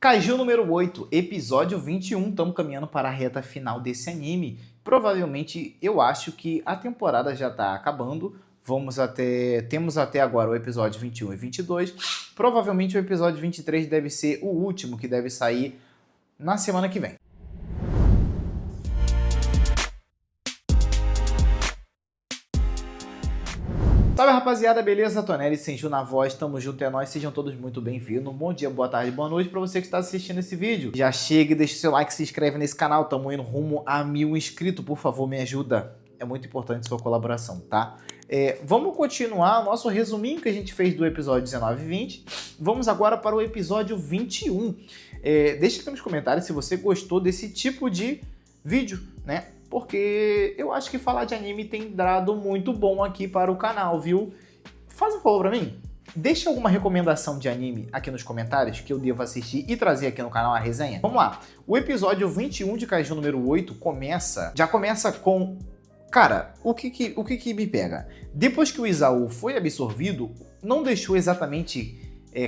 Kaiju número 8, episódio 21, estamos caminhando para a reta final desse anime. Provavelmente, eu acho que a temporada já está acabando. Temos até agora o episódio 21 e 22. Provavelmente o episódio 23 deve ser o último, que deve sair na semana que vem. Salve rapaziada, beleza? Tonelli Senju na voz, tamo junto, é nóis, sejam todos muito bem-vindos. Bom dia, boa tarde, boa noite pra você que está assistindo esse vídeo. Já chega e deixa o seu like, se inscreve nesse canal, tamo indo rumo a 1000 inscritos, por favor, me ajuda. É muito importante sua colaboração, tá? Vamos continuar o nosso resuminho que a gente fez do episódio 19 e 20. Vamos agora para o episódio 21. Deixa aqui nos comentários se você gostou desse tipo de vídeo, né? Porque eu acho que falar de anime tem dado muito bom aqui para o canal, viu? Faz um favor pra mim, deixa alguma recomendação de anime aqui nos comentários que eu devo assistir e trazer aqui no canal a resenha. Vamos lá, o episódio 21 de Kaiju número 8 já começa com... Cara, o que me pega? Depois que o Isao foi absorvido, não deixou exatamente...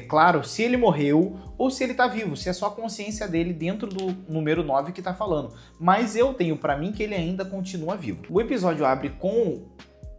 claro, se ele morreu ou se ele tá vivo, se é só a consciência dele dentro do número 9 que tá falando. Mas eu tenho pra mim que ele ainda continua vivo. O episódio abre com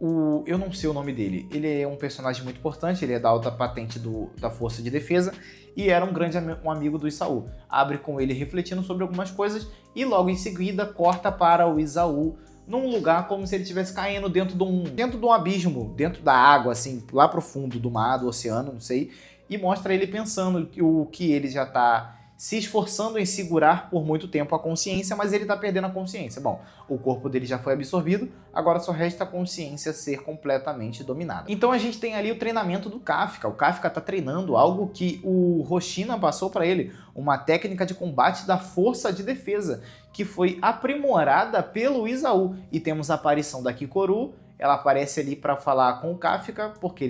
o... eu não sei o nome dele. Ele é um personagem muito importante, ele é da alta patente da Força de Defesa e era um amigo do Isao. Abre com ele refletindo sobre algumas coisas e logo em seguida corta para o Isao num lugar como se ele estivesse caindo dentro de um abismo, dentro da água, assim, lá pro fundo do mar, do oceano, não sei. E mostra ele pensando que ele já está se esforçando em segurar por muito tempo a consciência, mas ele está perdendo a consciência. Bom, o corpo dele já foi absorvido, agora só resta a consciência ser completamente dominada. Então a gente tem ali o treinamento do Kafka. O Kafka está treinando algo que o Hoshina passou para ele, uma técnica de combate da Força de Defesa, que foi aprimorada pelo Isao. E temos a aparição da Kikoru. Ela aparece ali para falar com o Kafka, porque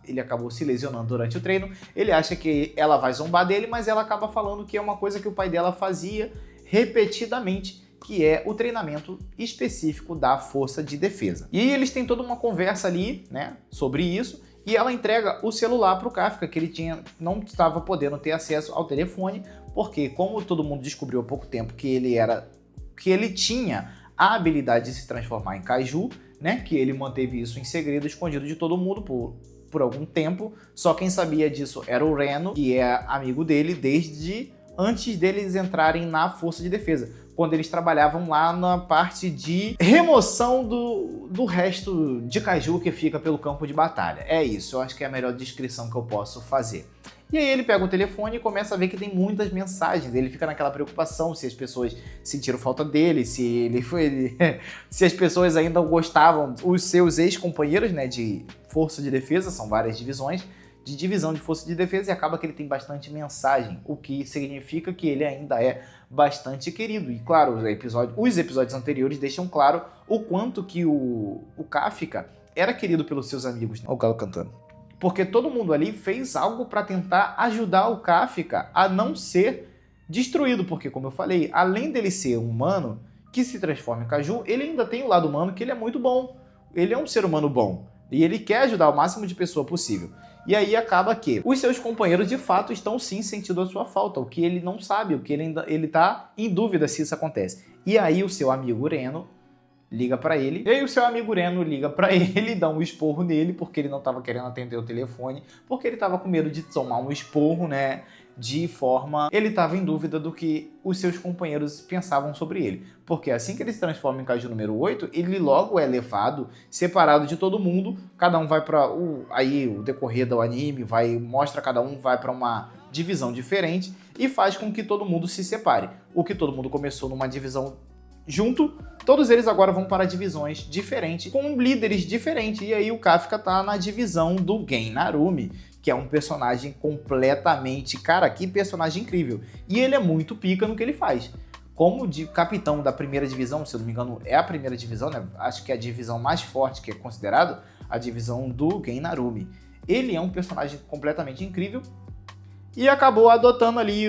ele acabou se lesionando durante o treino. Ele acha que ela vai zombar dele, mas ela acaba falando que é uma coisa que o pai dela fazia repetidamente, que é o treinamento específico da Força de Defesa. E eles têm toda uma conversa ali, né, sobre isso, e ela entrega o celular para o Kafka, que ele não estava podendo ter acesso ao telefone, porque como todo mundo descobriu há pouco tempo que ele tinha a habilidade de se transformar em Kaiju, né, que ele manteve isso em segredo, escondido de todo mundo por algum tempo. Só quem sabia disso era o Reno, que é amigo dele desde antes deles entrarem na Força de Defesa, quando eles trabalhavam lá na parte de remoção do resto de Kaiju que fica pelo campo de batalha. É isso, eu acho que é a melhor descrição que eu posso fazer. E aí ele pega o telefone e começa a ver que tem muitas mensagens. Ele fica naquela preocupação se as pessoas sentiram falta dele, se as pessoas ainda gostavam, os seus ex-companheiros, né, de Força de Defesa, são várias divisões, de divisão de Força de Defesa, e acaba que ele tem bastante mensagem, o que significa que ele ainda é bastante querido. E claro, os episódios anteriores deixam claro o quanto que o Kafka era querido pelos seus amigos. Olha o galo cantando. Porque todo mundo ali fez algo para tentar ajudar o Kafka a não ser destruído. Porque, como eu falei, além dele ser um humano que se transforma em Kaiju, ele ainda tem o lado humano que ele é muito bom. Ele é um ser humano bom. E ele quer ajudar o máximo de pessoa possível. E aí acaba que os seus companheiros, de fato, estão sim sentindo a sua falta. O que ele não sabe, o que ele tá em dúvida se isso acontece. E aí o seu amigo Reno liga pra ele, e aí o seu amigo Reno liga pra ele e dá um esporro nele, porque ele não tava querendo atender o telefone, porque ele tava com medo de tomar um esporro, né, de forma... Ele tava em dúvida do que os seus companheiros pensavam sobre ele, porque assim que ele se transforma em Kaiju número 8, ele logo é levado, separado de todo mundo, cada um vai pra... Aí o decorrer do anime mostra cada um vai pra uma divisão diferente e faz com que todo mundo se separe. O que todo mundo começou numa divisão junto, todos eles agora vão para divisões diferentes, com líderes diferentes. E aí o Kafka tá na divisão do Gen Narumi, que é um personagem completamente... Cara, que personagem incrível. E ele é muito pica no que ele faz. Como de capitão da primeira divisão, se eu não me engano é a primeira divisão, né? Acho que é a divisão mais forte, que é considerado a divisão do Gen Narumi. Ele é um personagem completamente incrível. E acabou adotando ali,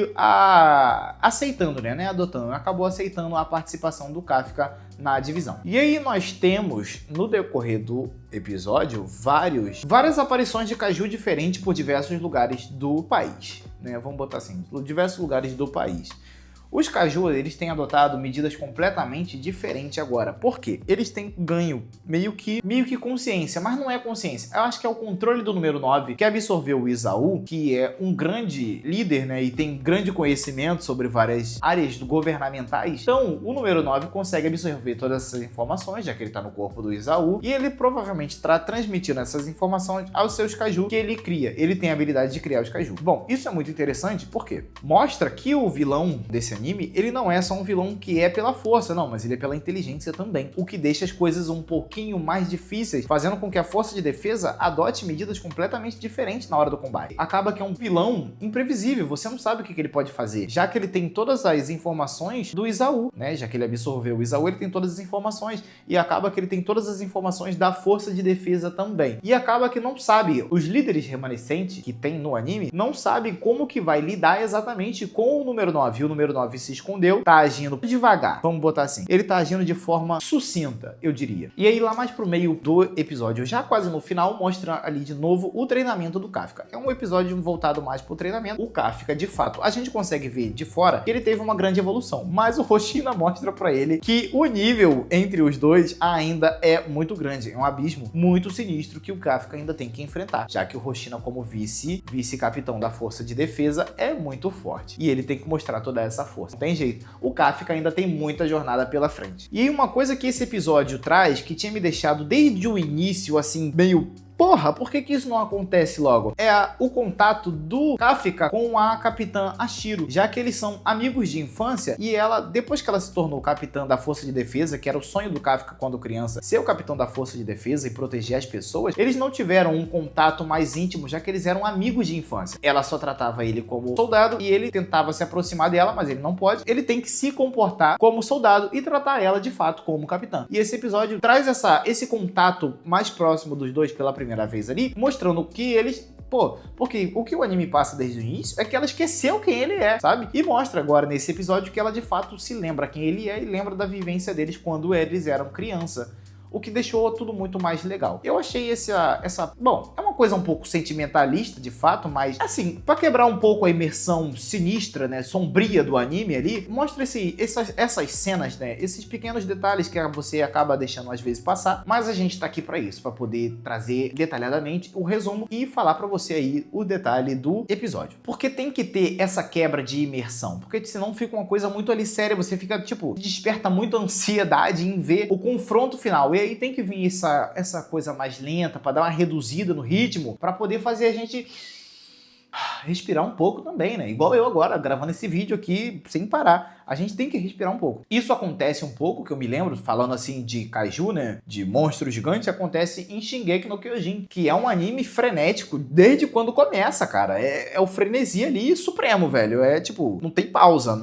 acabou aceitando a participação do Kafka na divisão. E aí nós temos, no decorrer do episódio, várias aparições de Kaiju diferentes por diversos lugares do país. né? Vamos botar assim, diversos lugares do país. Os Kaiju, eles têm adotado medidas completamente diferentes agora. Por quê? Eles têm ganho meio que consciência, mas não é consciência. Eu acho que é o controle do número 9 que absorveu o Izaú, que é um grande líder, né? E tem grande conhecimento sobre várias áreas governamentais. Então, o número 9 consegue absorver todas essas informações, já que ele está no corpo do Izaú, e ele provavelmente está transmitindo essas informações aos seus Kaiju que ele cria. Ele tem a habilidade de criar os Kaiju. Bom, isso é muito interessante porque mostra que o vilão desse anime, ele não é só um vilão que é pela força, não, mas ele é pela inteligência também, o que deixa as coisas um pouquinho mais difíceis, fazendo com que a força de defesa adote medidas completamente diferentes na hora do combate. Acaba que é um vilão imprevisível, você não sabe o que ele pode fazer, já que ele tem todas as informações do Izaú, né? Já que ele absorveu o Izaú, ele tem todas as informações, e acaba que ele tem todas as informações da força de defesa também. E acaba que não sabe, os líderes remanescentes que tem no anime, não sabem como que vai lidar exatamente com o número 9, e o número 9 se escondeu, tá agindo devagar, vamos botar assim. Ele tá agindo de forma sucinta, eu diria. E aí lá mais pro meio do episódio, já quase no final, mostra ali de novo o treinamento do Kafka. É um episódio voltado mais pro treinamento. O Kafka, de fato, a gente consegue ver de fora que ele teve uma grande evolução, mas o Hoshina mostra pra ele que o nível entre os dois ainda é muito grande. É um abismo muito sinistro que o Kafka ainda tem que enfrentar, já que o Hoshina, como vice-capitão da força de defesa, é muito forte. E ele tem que mostrar toda essa força. Não tem jeito. O Kafka ainda tem muita jornada pela frente. E aí uma coisa que esse episódio traz, que tinha me deixado desde o início, assim, meio... Porra, por que isso não acontece logo? É o contato do Kafka com a capitã Ashiro, já que eles são amigos de infância e ela, depois que ela se tornou capitã da Força de Defesa, que era o sonho do Kafka quando criança, ser o capitão da Força de Defesa e proteger as pessoas, eles não tiveram um contato mais íntimo, já que eles eram amigos de infância. Ela só tratava ele como soldado e ele tentava se aproximar dela, mas ele não pode. Ele tem que se comportar como soldado e tratar ela de fato como capitã. E esse episódio traz esse contato mais próximo dos dois pela primeira vez ali, mostrando que eles... Pô, porque o que o anime passa desde o início é que ela esqueceu quem ele é, sabe? E mostra agora nesse episódio que ela de fato se lembra quem ele é e lembra da vivência deles quando eles eram criança. O que deixou tudo muito mais legal. Eu achei essa... Bom, é uma coisa um pouco sentimentalista, de fato, mas, assim, pra quebrar um pouco a imersão sinistra, né, sombria do anime ali, mostra essas cenas, né, esses pequenos detalhes que você acaba deixando às vezes passar, mas a gente tá aqui pra isso, pra poder trazer detalhadamente o resumo e falar pra você aí o detalhe do episódio. Porque tem que ter essa quebra de imersão, porque senão fica uma coisa muito ali séria, você fica, tipo, desperta muita ansiedade em ver o confronto final. E aí tem que vir essa coisa mais lenta para dar uma reduzida no ritmo, para poder fazer a gente respirar um pouco também, né? Igual eu agora, gravando esse vídeo aqui sem parar. A gente tem que respirar um pouco. Isso acontece um pouco, que eu me lembro, falando assim de kaiju, né? De monstros gigantes, acontece em Shingeki no Kyojin, que é um anime frenético desde quando começa, cara. É o frenesi ali supremo, velho. É tipo, não tem pausa,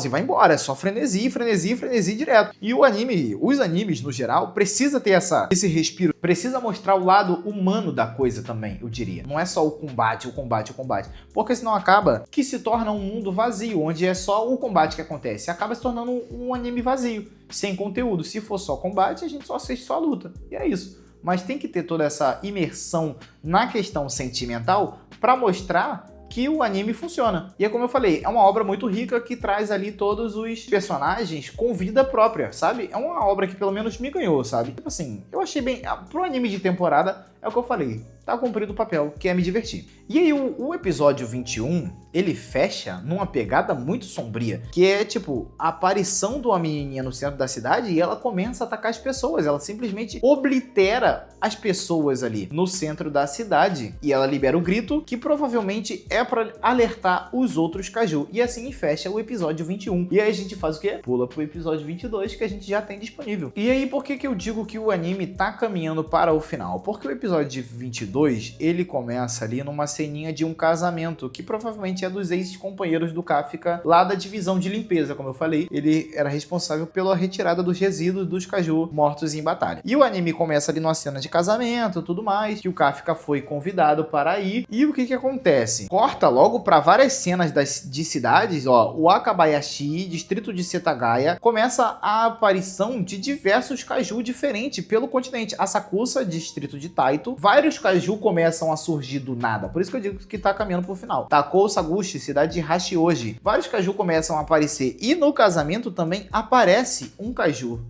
e vai embora. É só frenesi, frenesi, frenesi direto. E o anime, os animes no geral, precisa ter esse respiro, precisa mostrar o lado humano da coisa também, eu diria. Não é só o combate, o combate, o combate. Porque senão acaba que se torna um mundo vazio, onde é só o combate que acontece. Acaba se tornando um anime vazio, sem conteúdo. Se for só combate, a gente só assiste só a luta. E é isso. Mas tem que ter toda essa imersão na questão sentimental para mostrar que o anime funciona. E é como eu falei, é uma obra muito rica que traz ali todos os personagens com vida própria, sabe? É uma obra que pelo menos me ganhou, sabe? Tipo assim, eu achei bem... Pro anime de temporada, é o que eu falei, tá cumprido o papel, que é me divertir. E aí o episódio 21, ele fecha numa pegada muito sombria, que é tipo, a aparição de uma menininha no centro da cidade e ela começa a atacar as pessoas, ela simplesmente oblitera as pessoas ali no centro da cidade e ela libera o grito, que provavelmente é pra alertar os outros kaiju. E assim fecha o episódio 21. E aí a gente faz o quê? Pula pro episódio 22, que a gente já tem disponível. E aí por que eu digo que o anime tá caminhando para o final? Porque o episódio 22, ele começa ali numa ceninha de um casamento, que provavelmente é dos ex-companheiros do Kafka, lá da divisão de limpeza, como eu falei. Ele era responsável pela retirada dos resíduos dos kaiju mortos em batalha. E o anime começa ali numa cena de casamento, tudo mais, que o Kafka foi convidado para ir. E o que acontece? Corta logo para várias cenas de cidades, ó, o Akabayashi, distrito de Setagaya, começa a aparição de diversos kaiju diferentes pelo continente. Asakusa, distrito de Taito, Kaito, vários kaiju começam a surgir do nada. Por isso que eu digo que tá caminhando pro final. Takou Saguchi, cidade de Hashioji. Vários kaiju começam a aparecer. E no casamento também aparece um kaiju.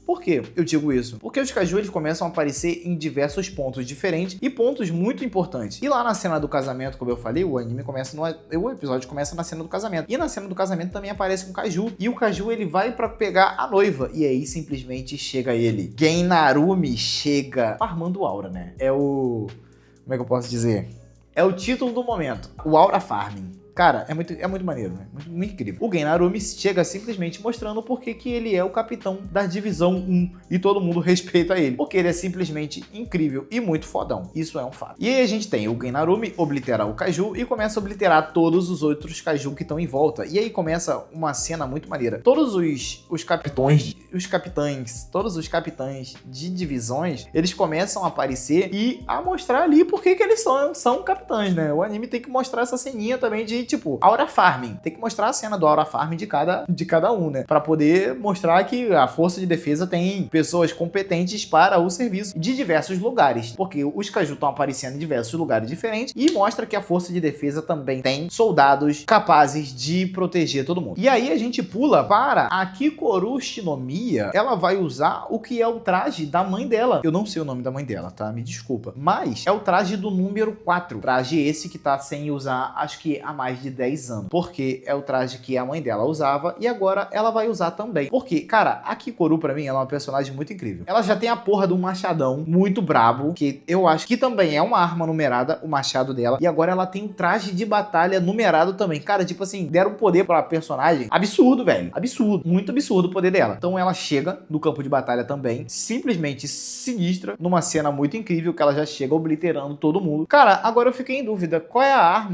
Por que eu digo isso? Porque os kaiju eles começam a aparecer em diversos pontos diferentes e pontos muito importantes. E lá na cena do casamento, como eu falei, o anime começa o episódio começa na cena do casamento. E na cena do casamento também aparece um kaiju. E o kaiju ele vai pra pegar a noiva. E aí simplesmente chega ele. Genarumi chega farmando aura, né? É o... Como é que eu posso dizer? É o título do momento. O Aura Farming. Cara, é muito maneiro, né? Muito incrível. O Genarumi chega simplesmente mostrando por que ele é o capitão da divisão 1 e todo mundo respeita ele. Porque ele é simplesmente incrível e muito fodão. Isso é um fato. E aí a gente tem o Genarumi obliterar o kaiju e começa a obliterar todos os outros kaiju que estão em volta. E aí começa uma cena muito maneira. Todos os capitães de divisões, eles começam a aparecer e a mostrar ali por que eles são capitães, né? O anime tem que mostrar essa ceninha também de tipo, Aura Farming. Tem que mostrar a cena do Aura Farming de cada um, né? Pra poder mostrar que a força de defesa tem pessoas competentes para o serviço de diversos lugares. Porque os kaiju estão aparecendo em diversos lugares diferentes e mostra que a força de defesa também tem soldados capazes de proteger todo mundo. E aí a gente pula para a Kikoru Shinomiya. Ela vai usar o que é o traje da mãe dela. Eu não sei o nome da mãe dela, tá? Me desculpa. Mas é o traje do número 4. Traje esse que tá sem usar, acho que há mais de 10 anos. Porque é o traje que a mãe dela usava e agora ela vai usar também. Porque, cara, a Kikoru pra mim ela é uma personagem muito incrível. Ela já tem a porra de um machadão muito brabo, que eu acho que também é uma arma numerada, o machado dela. E agora ela tem um traje de batalha numerado também. Cara, tipo assim, deram poder pra personagem absurdo, velho. Absurdo. Muito absurdo o poder dela. Então ela chega no campo de batalha também, simplesmente sinistra, numa cena muito incrível que ela já chega obliterando todo mundo. Cara, agora eu fiquei em dúvida. Qual é a arma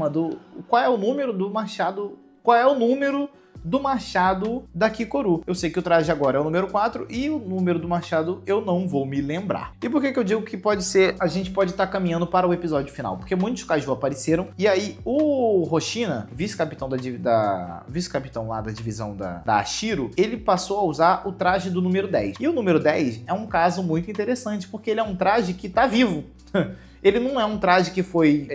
qual é o número do machado? Qual é o número do machado da Kikoru? Eu sei que o traje agora é o número 4 e o número do machado eu não vou me lembrar. E por que eu digo que pode ser, a gente pode estar caminhando para o episódio final? Porque muitos kaiju apareceram e aí o Hoshina, vice-capitão vice-capitão lá da divisão da Ashiro, ele passou a usar o traje do número 10. E o número 10 é um caso muito interessante porque ele é um traje que tá vivo. Ele não é um traje que foi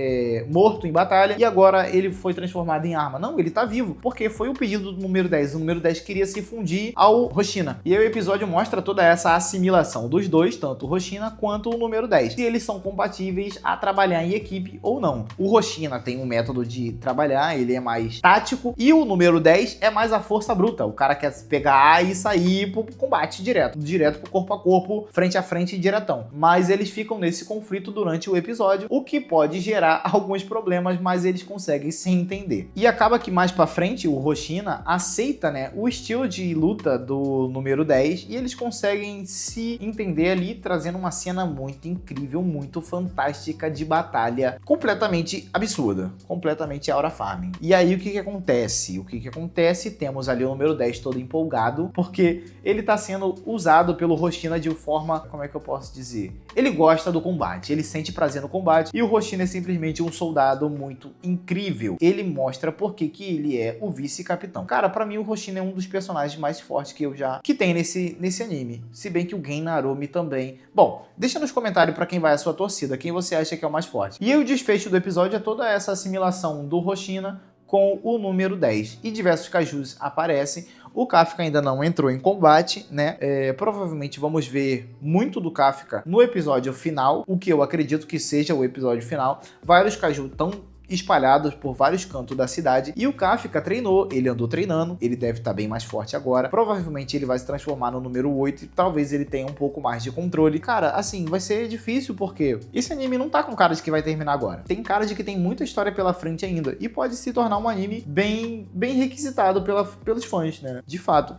morto em batalha e agora ele foi transformado em arma. Não, ele tá vivo, porque foi o pedido do número 10. O número 10 queria se fundir ao Hoshina. E aí o episódio mostra toda essa assimilação dos dois, tanto o Hoshina quanto o número 10. Se eles são compatíveis a trabalhar em equipe ou não. O Hoshina tem um método de trabalhar, ele é mais tático, e o número 10 é mais a força bruta. O cara quer pegar e sair pro combate direto pro corpo a corpo, frente a frente, diretão. Mas eles ficam nesse conflito durante o episódio, o que pode gerar alguns problemas, mas eles conseguem se entender. E acaba que mais pra frente o Hoshina aceita, né, o estilo de luta do número 10 e eles conseguem se entender ali, trazendo uma cena muito incrível, muito fantástica de batalha, completamente absurda, completamente Aura Farming. E aí o que acontece? Temos ali o número 10 todo empolgado, porque ele tá sendo usado pelo Hoshina de forma, como é que eu posso dizer? Ele gosta do combate, ele sente prazer no combate, e o Hoshina é simplesmente um soldado muito incrível. Ele mostra por que ele é o vice-capitão. Cara, pra mim o Hoshina é um dos personagens mais fortes que tem nesse anime. Se bem que o Genarumi também. Bom, deixa nos comentários pra quem vai a sua torcida, quem você acha que é o mais forte. E o desfecho do episódio é toda essa assimilação do Hoshina com o número 10. E diversos kaijus aparecem. O Kafka ainda não entrou em combate, né? Provavelmente vamos ver muito do Kafka no episódio final, o que eu acredito que seja o episódio final. Vários kaiju estão espalhados por vários cantos da cidade e o Kafka treinou, ele andou treinando, ele deve estar bem mais forte agora, provavelmente ele vai se transformar no número 8 e talvez ele tenha um pouco mais de controle. Cara, assim, vai ser difícil porque esse anime não tá com cara de que vai terminar agora, tem cara de que tem muita história pela frente ainda e pode se tornar um anime bem requisitado pelos fãs, né? De fato,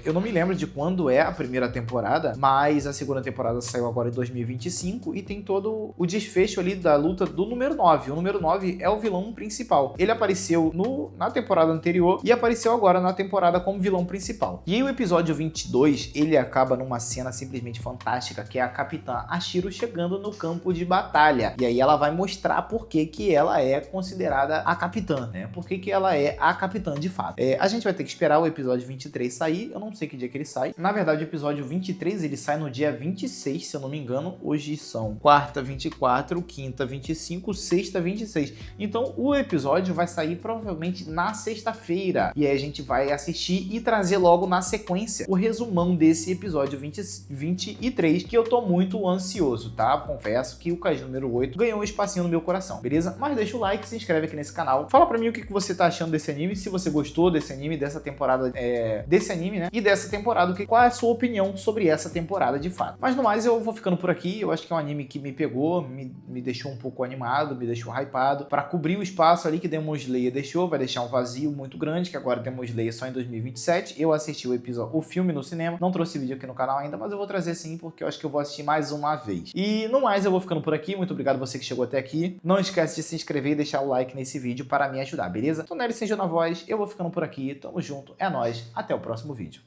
eu não me lembro de quando é a primeira temporada, mas a segunda temporada saiu agora em 2025 e tem todo o desfecho ali da luta do número 9. O número 9 é o vilão principal. Ele apareceu na temporada anterior e apareceu agora na temporada como vilão principal. E aí o episódio 22, ele acaba numa cena simplesmente fantástica, que é a Capitã Ashiro chegando no campo de batalha. E aí ela vai mostrar por que ela é considerada a capitã, né? Por que ela é a capitã de fato. A gente vai ter que esperar o episódio 23 sair, eu não sei que dia que ele sai. Na verdade, o episódio 23, ele sai no dia 26, se eu não me engano. Hoje são quarta 24, quinta 25, sexta 26. Então o episódio vai sair provavelmente na sexta-feira. E aí a gente vai assistir e trazer logo na sequência o resumão desse episódio 23, que eu tô muito ansioso, tá? Confesso que o Kaiju número 8 ganhou um espacinho no meu coração, beleza? Mas deixa o like, se inscreve aqui nesse canal. Fala pra mim o que você tá achando desse anime, se você gostou desse anime, dessa temporada, desse anime, né? E dessa temporada, qual é a sua opinião sobre essa temporada de fato. Mas no mais, eu vou ficando por aqui. Eu acho que é um anime que me pegou, me deixou um pouco animado, me deixou hypado, pra cobrir o espaço ali que Demon Slayer deixou, vai deixar um vazio muito grande, que agora Demon Slayer só em 2027. Eu assisti o filme no cinema, não trouxe vídeo aqui no canal ainda, mas eu vou trazer sim, porque eu acho que eu vou assistir mais uma vez. E no mais, eu vou ficando por aqui. Muito obrigado a você que chegou até aqui. Não esquece de se inscrever e deixar o like nesse vídeo para me ajudar, beleza? Tonelli Senju na voz, eu vou ficando por aqui. Tamo junto, é nóis, até o próximo vídeo.